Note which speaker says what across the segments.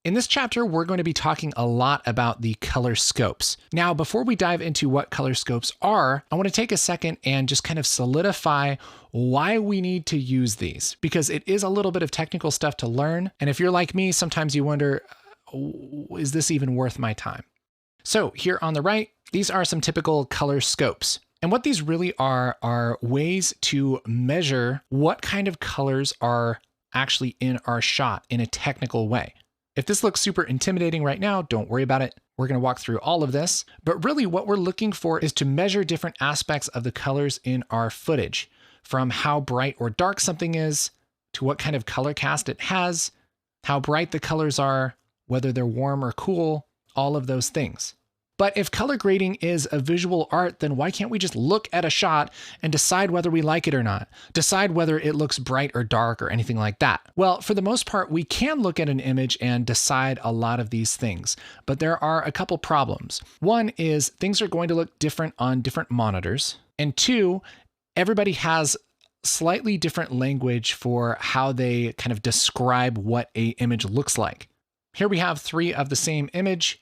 Speaker 1: In this chapter, we're going to be talking a lot about the color scopes. Now, before we dive into what color scopes are, I want to take a second and just kind of solidify why we need to use these, because it is a little bit of technical stuff to learn. And if you're like me, sometimes you wonder, is this even worth my time? So here on the right, these are some typical color scopes. And what these really are ways to measure what kind of colors are actually in our shot in a technical way. If this looks super intimidating right now, don't worry about it. We're going to walk through all of this, but really what we're looking for is to measure different aspects of the colors in our footage, from how bright or dark something is, to what kind of color cast it has, how bright the colors are, whether they're warm or cool, all of those things. But if color grading is a visual art, then why can't we just look at a shot and decide whether we like it or not? Decide whether it looks bright or dark or anything like that? Well, for the most part, we can look at an image and decide a lot of these things, but there are a couple problems. One is things are going to look different on different monitors. And two, everybody has slightly different language for how they kind of describe what an image looks like. Here we have three of the same image,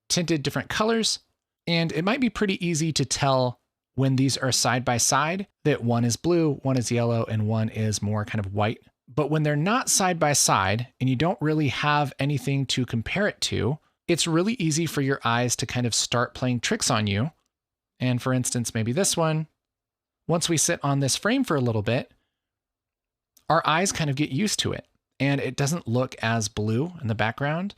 Speaker 1: tinted different colors, and it might be pretty easy to tell when these are side by side that one is blue, one is yellow, and one is more kind of white. But when they're not side by side and you don't really have anything to compare it to, it's really easy for your eyes to kind of start playing tricks on you. And for instance, maybe this one, once we sit on this frame for a little bit, our eyes kind of get used to it and it doesn't look as blue in the background.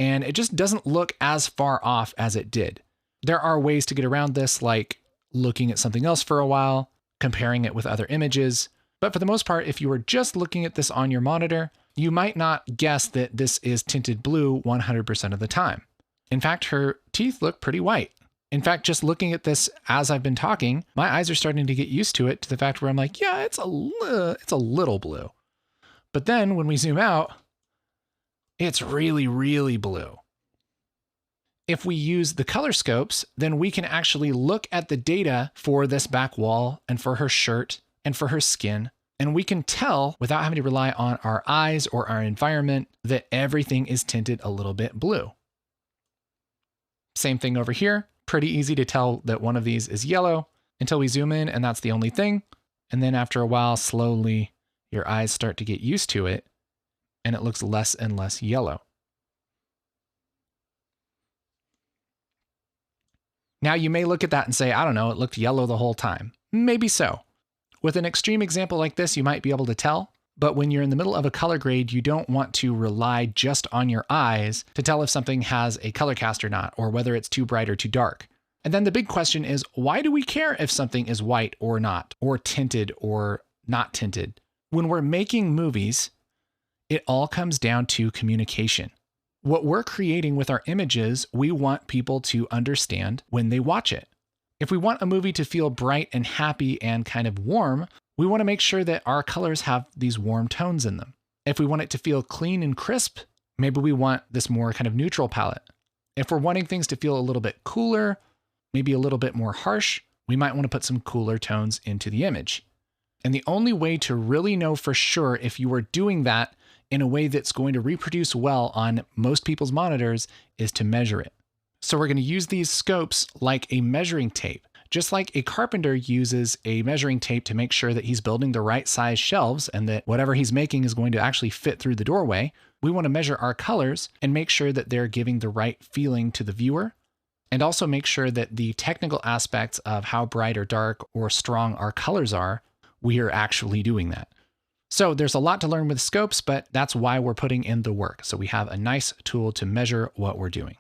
Speaker 1: And it just doesn't look as far off as it did. There are ways to get around this, like looking at something else for a while, comparing it with other images. But for the most part, if you were just looking at this on your monitor, you might not guess that this is tinted blue 100% of the time. In fact, her teeth look pretty white. In fact, just looking at this as I've been talking, my eyes are starting to get used to it, to the fact where I'm like, yeah, it's a little blue. But then when we zoom out, it's really, really blue. If we use the color scopes, then we can actually look at the data for this back wall and for her shirt and for her skin. And we can tell without having to rely on our eyes or our environment that everything is tinted a little bit blue. Same thing over here. Pretty easy to tell that one of these is yellow until we zoom in and that's the only thing. And then after a while, slowly your eyes start to get used to it, and it looks less and less yellow. Now you may look at that and say, I don't know, it looked yellow the whole time. Maybe so. With an extreme example like this, you might be able to tell, but when you're in the middle of a color grade, you don't want to rely just on your eyes to tell if something has a color cast or not, or whether it's too bright or too dark. And then the big question is, why do we care if something is white or not, or tinted or not tinted? When we're making movies, it all comes down to communication. What we're creating with our images, we want people to understand when they watch it. If we want a movie to feel bright and happy and kind of warm, we want to make sure that our colors have these warm tones in them. If we want it to feel clean and crisp, maybe we want this more kind of neutral palette. If we're wanting things to feel a little bit cooler, maybe a little bit more harsh, we might want to put some cooler tones into the image. And the only way to really know for sure if you are doing that in a way that's going to reproduce well on most people's monitors is to measure it. So we're going to use these scopes like a measuring tape. Just like a carpenter uses a measuring tape to make sure that he's building the right size shelves and that whatever he's making is going to actually fit through the doorway, we want to measure our colors and make sure that they're giving the right feeling to the viewer, and also make sure that the technical aspects of how bright or dark or strong our colors are, we are actually doing that. So there's a lot to learn with scopes, but that's why we're putting in the work. So we have a nice tool to measure what we're doing.